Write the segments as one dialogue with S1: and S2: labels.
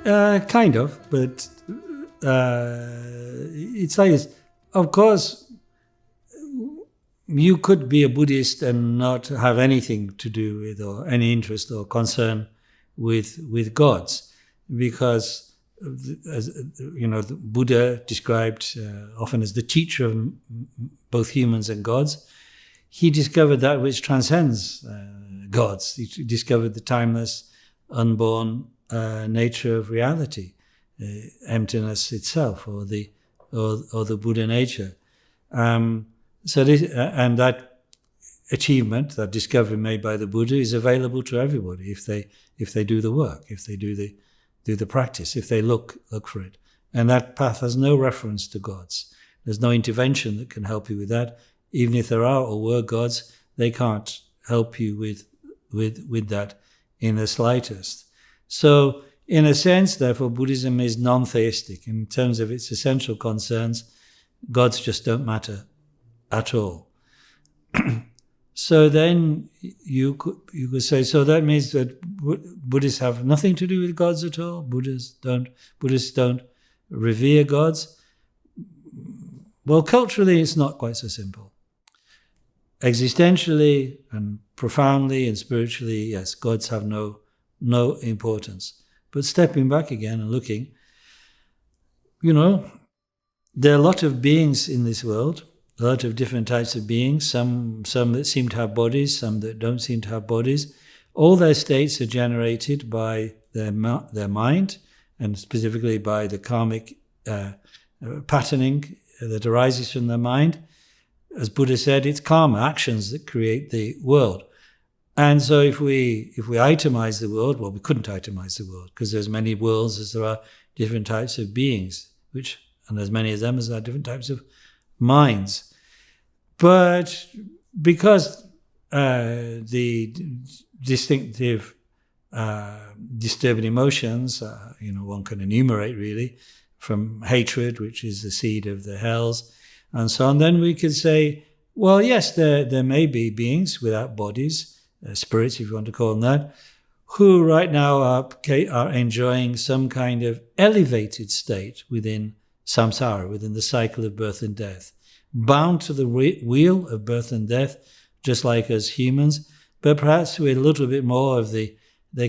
S1: Kind of, but it's like this. Of course, you could be a Buddhist and not have anything to do with or any interest or concern with gods, because as you know, the Buddha described often as the teacher of both humans and gods. He discovered that which transcends gods. He discovered the timeless, unborn nature of reality, emptiness itself, or the Buddha nature. So this, and that achievement, that discovery made by the Buddha, is available to everybody if they do the work, if they do the practice, if they look for it. And that path has no reference to gods. There's no intervention that can help you with that. Even if there are or were gods, they can't help you with that in the slightest. So, in a sense, therefore, Buddhism is non-theistic. In terms of its essential concerns, gods just don't matter at all. So then you could say, so that means that Buddhists have nothing to do with gods at all? Buddhists don't revere gods? Well, culturally, it's not quite so simple. Existentially and profoundly and spiritually, yes, gods have no importance. But stepping back again and looking, there are a lot of beings in this world, a lot of different types of beings, some that seem to have bodies, some that don't seem to have bodies. All their states are generated by their mind, and specifically by the karmic patterning that arises from their mind. As Buddha said, it's karma, actions that create the world. And so if we itemize the world, well, we couldn't itemize the world because there's many worlds as there are different types of beings, and as many of them as there are different types of minds. But because the distinctive disturbing emotions, one can enumerate really, from hatred, which is the seed of the hells, and so on, then we could say, well, yes, there may be beings without bodies, spirits, if you want to call them that, who right now are enjoying some kind of elevated state within samsara, within the cycle of birth and death, bound to the wheel of birth and death, just like us humans, but perhaps with a little bit more of the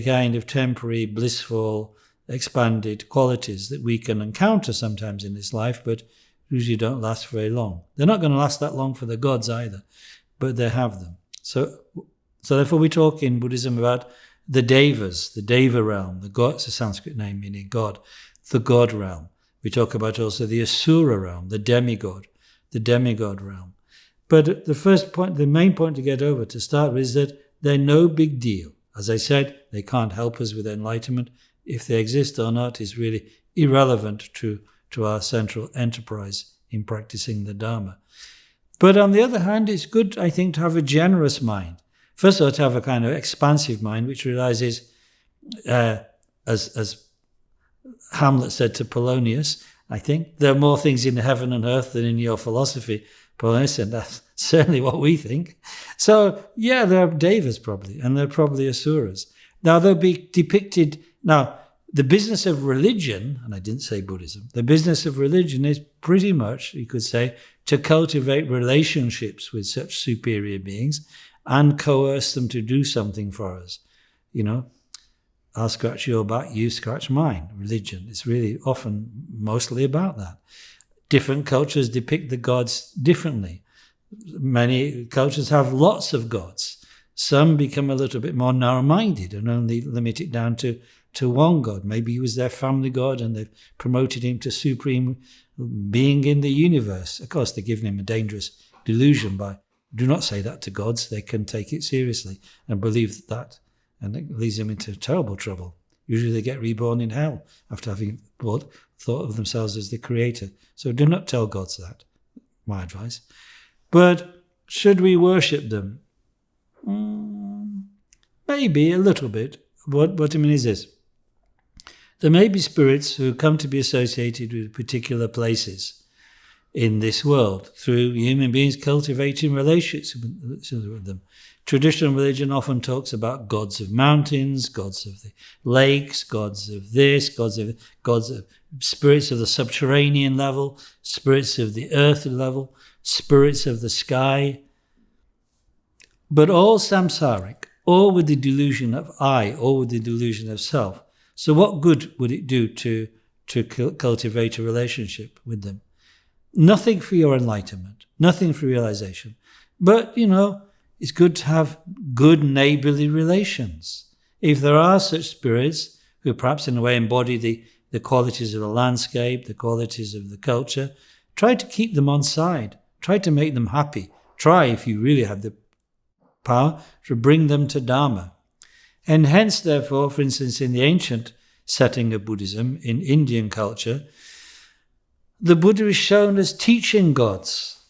S1: kind of temporary, blissful, expanded qualities that we can encounter sometimes in this life, but usually don't last very long. They're not going to last that long for the gods either, but they have them. So therefore we talk in Buddhism about the devas, the deva realm, the god, it's a Sanskrit name meaning God, the god realm. We talk about also the asura realm, the demigod realm. But the main point to get over to start with is that they're no big deal. As I said, they can't help us with enlightenment. If they exist or not is really irrelevant to our central enterprise in practicing the Dharma. But on the other hand, it's good, I think, to have a generous mind. First of all, to have a kind of expansive mind, which realizes, as Hamlet said to Polonius, I think, there are more things in heaven and earth than in your philosophy, Polonius, and that's certainly what we think. So, yeah, there are devas probably, and there are probably asuras. Now, they'll be depicted... Now, the business of religion, and I didn't say Buddhism, the business of religion is pretty much, you could say, to cultivate relationships with such superior beings and coerce them to do something for us. I'll scratch your back, you scratch mine. Religion is really often mostly about that. Different cultures depict the gods differently. Many cultures have lots of gods. Some become a little bit more narrow-minded and only limit it down to one god. Maybe he was their family god and they've promoted him to supreme being in the universe. Of course, they're giving him a dangerous delusion by, do not say that to gods. They can take it seriously and believe that, and it leads them into terrible trouble. Usually they get reborn in hell after having thought of themselves as the creator. So do not tell gods that, my advice. But should we worship them? Maybe a little bit. What I mean is this. There may be spirits who come to be associated with particular places. in this world through human beings cultivating relationships with them. Traditional religion often talks about gods of mountains, gods of the lakes, gods of this, gods of spirits of the subterranean level, spirits of the earth level, spirits of the sky, but all samsaric, all with the delusion of I, all with the delusion of self. So what good would it do to cultivate a relationship with them? Nothing for your enlightenment, nothing for realization. But, it's good to have good neighborly relations. If there are such spirits who perhaps in a way embody the qualities of the landscape, the qualities of the culture, try to keep them on side. Try to make them happy. Try, if you really have the power, to bring them to Dharma. And hence, therefore, for instance, in the ancient setting of Buddhism, in Indian culture, the Buddha is shown as teaching gods,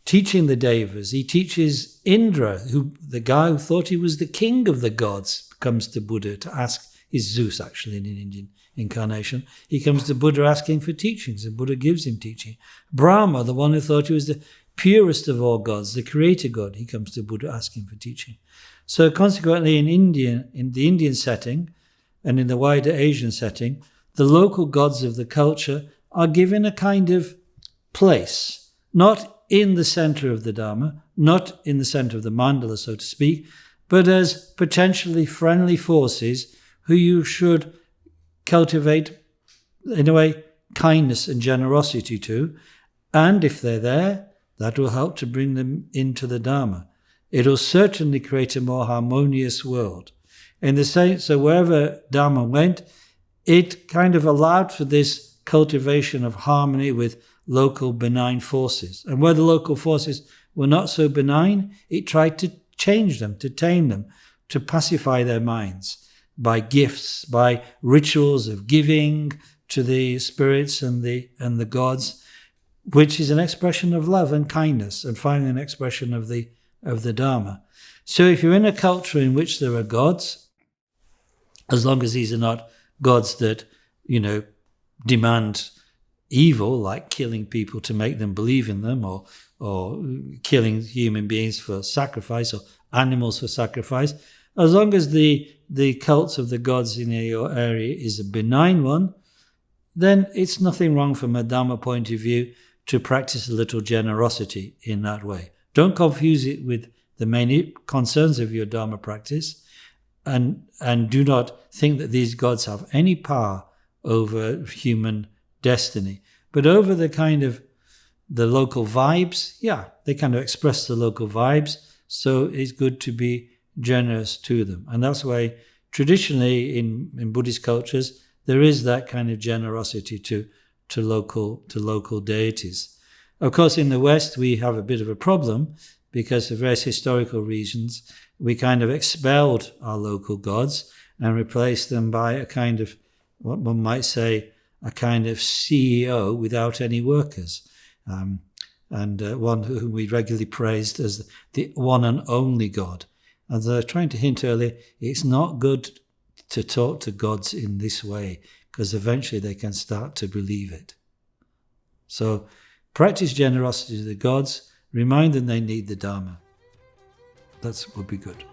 S1: teaching the devas. He teaches Indra, the guy who thought he was the king of the gods, comes to Buddha to ask, is Zeus actually in an Indian incarnation. He comes to Buddha asking for teachings, and Buddha gives him teaching. Brahma, the one who thought he was the purest of all gods, the creator god, he comes to Buddha asking for teaching. So consequently, in the Indian setting, and in the wider Asian setting, the local gods of the culture are given a kind of place, not in the center of the Dharma, not in the center of the mandala, so to speak, but as potentially friendly forces who you should cultivate, in a way, kindness and generosity to. And if they're there, that will help to bring them into the Dharma. It'll certainly create a more harmonious world. In the same, so wherever Dharma went, it kind of allowed for this cultivation of harmony with local benign forces. And where the local forces were not so benign, it tried to change them, to tame them, to pacify their minds by gifts, by rituals of giving to the spirits and the gods, which is an expression of love and kindness, and finally an expression of the Dharma. So if you're in a culture in which there are gods, as long as these are not gods that, demand evil, like killing people to make them believe in them, or killing human beings for sacrifice, or animals for sacrifice, as long as the cults of the gods in your area is a benign one, then it's nothing wrong from a Dharma point of view to practice a little generosity in that way. Don't confuse it with the main concerns of your Dharma practice, and do not think that these gods have any power over human destiny. But over the kind of the local vibes, they kind of express the local vibes, so it's good to be generous to them. And that's why traditionally in Buddhist cultures, there is that kind of generosity to local deities. Of course, in the West, we have a bit of a problem because for various historical reasons, we kind of expelled our local gods and replaced them by a kind of, what one might say, a kind of CEO without any workers. And one whom we regularly praised as the one and only God. As I was trying to hint earlier, it's not good to talk to gods in this way, because eventually they can start to believe it. So practice generosity to the gods, remind them they need the Dharma. That would be good.